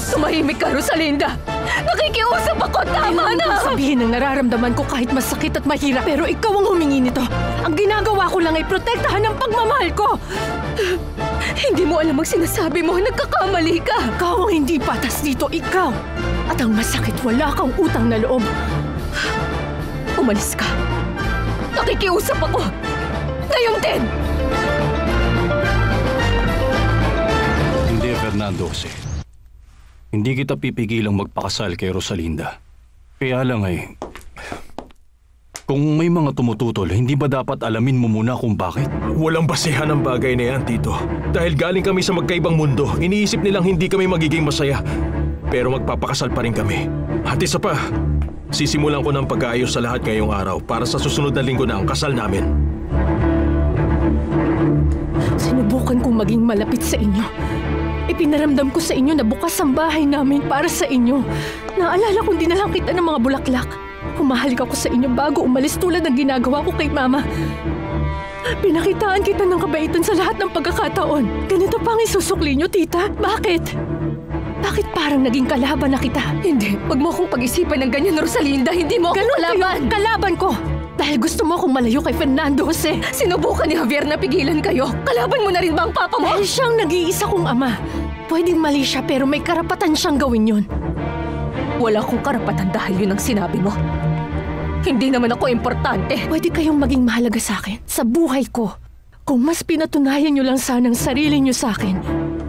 Tumahimik ka, Rosalinda! Nakikiusap ako! Tama na! Sabihin ang nararamdaman ko kahit masakit at mahirap. Pero ikaw ang humingi nito. Ang ginagawa ko lang ay protektahan ang pagmamahal ko. Hindi mo alam ang sinasabi mo. Nagkakamali ka. Ikaw ang hindi patas dito. Ikaw. At ang masakit, wala kang utang na loob. Umalis ka. Nakikiusap ako. Ngayon din! Hindi, Fernando Jose. Hindi kita pipigilang magpakasal kay Rosalinda. Kaya lang kung may mga tumututol, hindi ba dapat alamin mo muna kung bakit? Walang basehan ang bagay na yan, Tito. Dahil galing kami sa magkaibang mundo, iniisip nilang hindi kami magiging masaya. Pero magpapakasal pa rin kami. At isa pa, sisimulan ko ng pag-aayos sa lahat ngayong araw para sa susunod na linggo na ang kasal namin. Sinubukan kong maging malapit sa inyo. Ipinaramdam ko sa inyo na bukas ang bahay namin para sa inyo. Naalala kong dinalang kita ng mga bulaklak. Humahalik ako sa inyo bago umalis tulad ng ginagawa ko kay Mama. Pinakitaan kita ng kabaitan sa lahat ng pagkakataon. Ganito pa ang isusukli niyo, Tita? Bakit? Bakit parang naging kalaban na kita? Hindi. Huwag mo akong pag-isipan ng ganyan, Rosalinda. Hindi mo akong kalaban. Kalaban ko! Dahil gusto mo akong malayo kay Fernando Jose. Sinubukan ni Javier na pigilan kayo. Kalaban mo na rin ba ang papa mo? Dahil siyang nag-iisa kong ama. Pwedeng mali siya pero may karapatan siyang gawin yun. Wala akong karapatan dahil yun ang sinabi mo. Hindi naman ako importante. Pwede kayong maging mahalaga sa akin, sa buhay ko. Kung mas pinatunayan niyo lang sana ang sarili niyo sa akin,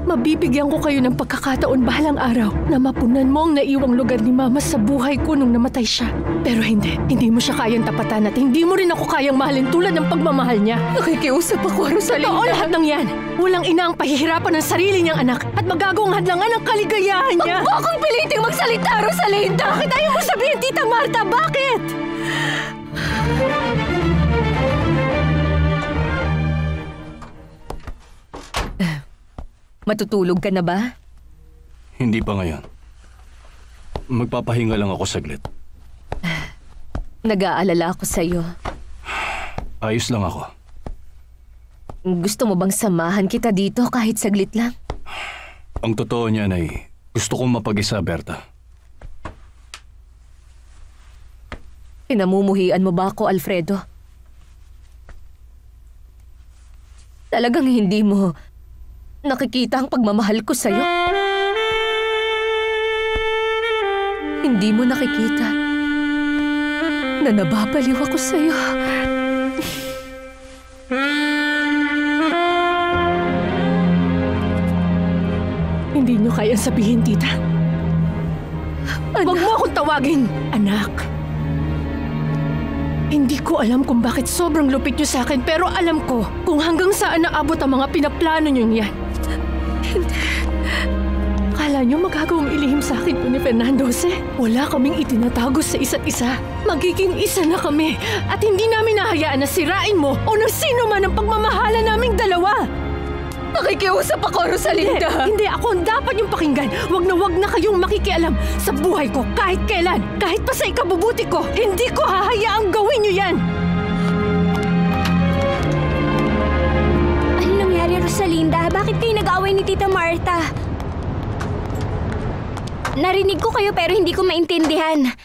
mabibigyan ko kayo ng pagkakataon bahalang araw na mapunan mo ang naiwang lugar ni Mama sa buhay ko nung namatay siya. Pero hindi mo siya kayang tapatan at hindi mo rin ako kayang mahalin tulad ng pagmamahal niya. Nakikiusap ako, Rosalinda. Totoo lahat ng yan. Walang ina ang pahihirapan ng sarili niyang anak at magagawang hadlangan ang kaligayahan niya. Huwag mo akong piliting magsalita, Rosalinda! Bakit ayaw mo sabihin, Tita Marta? Bakit? Matutulog ka na ba? Hindi pa ngayon. Magpapahinga lang ako saglit. Nag-aalala ako sa'yo. Ayos lang ako. Gusto mo bang samahan kita dito kahit saglit lang? Ang totoo niyan ay gusto kong mapag-isa, Berta. Pinamumuhian mo ba ako, Alfredo? Talagang hindi mo nakikita ang pagmamahal ko sa'yo? Hindi mo nakikita na nababaliw ako sa'yo? Hindi niyo kayang sabihin, Tita. Huwag mo akong tawagin, anak. Hindi ko alam kung bakit sobrang lupit niyo sa akin, pero alam ko kung hanggang saan naabot ang mga pinaplano niyong yan. Akala niyo magagawang ilihim sa akin po ni Fernando Jose? Wala kaming itinatago sa isa't isa. Magiging isa na kami at hindi namin nahayaan na sirain mo o ng sino man ang pagmamahala naming dalawa. Nakikiusap ako, Rosalinda! Hindi ako ang dapat yung pakinggan. Wag na kayong makikialam sa buhay ko kahit kailan. Kahit pa sa ikabubuti ko, hindi ko hahayaang gawin niyo yan. Ano nangyari, Rosalinda? Bakit kayo nag-away ni Tita Marta? Narinig ko kayo pero hindi ko maintindihan.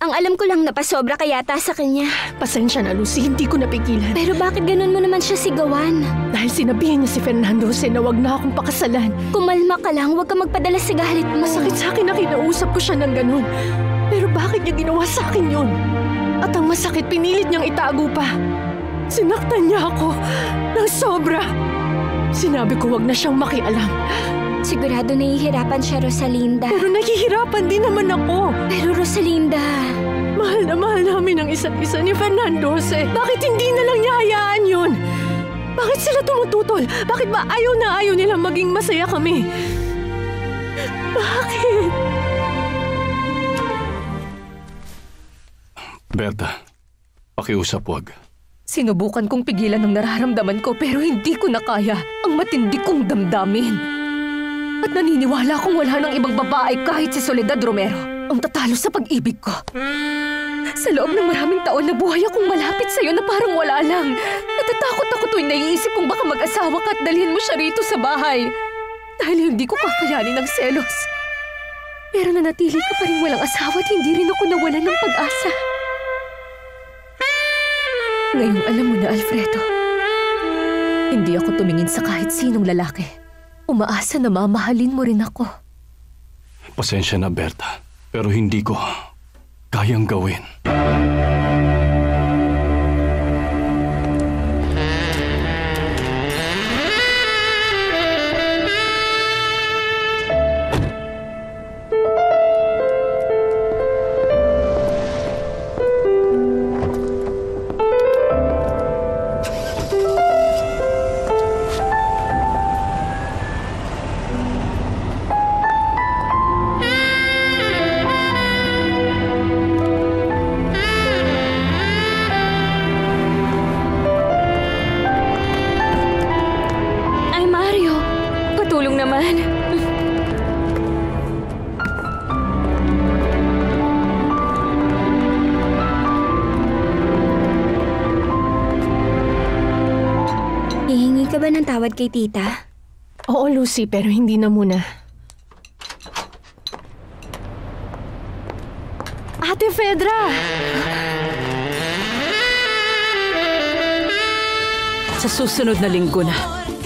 Ang alam ko lang napasobra ka yata sa kanya. Pasensya na, Lucy. Hindi ko napigilan. Pero bakit ganun mo naman siya sigawan? Dahil sinabihan niya si Fernando Jose na wag na akong pakasalan. Kumalma ka lang, huwag ka magpadala sa galit mo. Masakit sa akin na kinausap ko siya ng ganun. Pero bakit niya ginawa sa akin yun? At ang masakit, pinilit niyang itago pa. Sinaktan niya ako ng sobra. Sinabi ko wag na siyang makialam. Sigurado nahihirapan siya, Rosalinda. Pero nahihirapan din naman ako. Pero Rosalinda, mahal na mahal namin ang isa't isa ni Fernando Jose. Bakit hindi na lang niya hayaan yun? Bakit sila tumututol? Bakit ba ayaw na ayaw nilang maging masaya kami? Bakit? Berta, pakiusap wag. Sinubukan kong pigilan ang nararamdaman ko pero hindi ko na kaya ang matindi kong damdamin. At naniniwala kong wala ng ibang babae kahit si Soledad Romero ang tatalo sa pag-ibig ko. Sa loob ng maraming taon na buhay akong malapit sa'yo na parang wala lang. Natatakot ako tuwing naiisip kong baka mag-asawa ka at dalhin mo siya rito sa bahay. Dahil hindi ko kakayanin ng selos. Pero nanatili ka pa rin walang asawa at hindi rin ako nawalan ng pag-asa. Ngayong alam mo na, Alfredo, hindi ako tumingin sa kahit sinong lalaki. Umaasa na mamahalin mo rin ako. Pasensya na, Berta. Pero hindi ko kayang gawin. Hihingi ka ba ng tawad kay tita? Oo, Lucy, pero hindi na muna. Ate Fedra! Sa susunod na linggo na,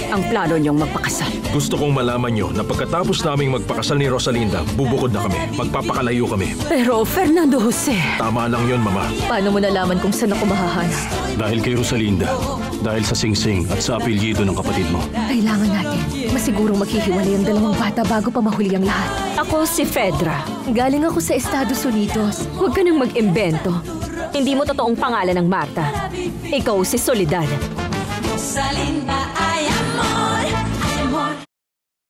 ang plano niyong magpakasal. Gusto kong malaman nyo na pagkatapos naming magpakasal ni Rosalinda, bubukod na kami. Magpapakalayo kami. Pero Fernando Jose, Tama lang yon, Mama. Paano mo nalaman kung saan ako mahahanap? Dahil kay Rosalinda, dahil sa singsing at sa apelyido ng kapatid mo. Kailangan natin masigurong maghihiwalay ang dalawang bata bago pa mahuli ang lahat. ako si Fedra. Galing ako sa Estados Unidos. Huwag ka nang mag-imbento. Hindi mo totoong pangalan ng Marta. Ikaw si Soledad. Rosalinda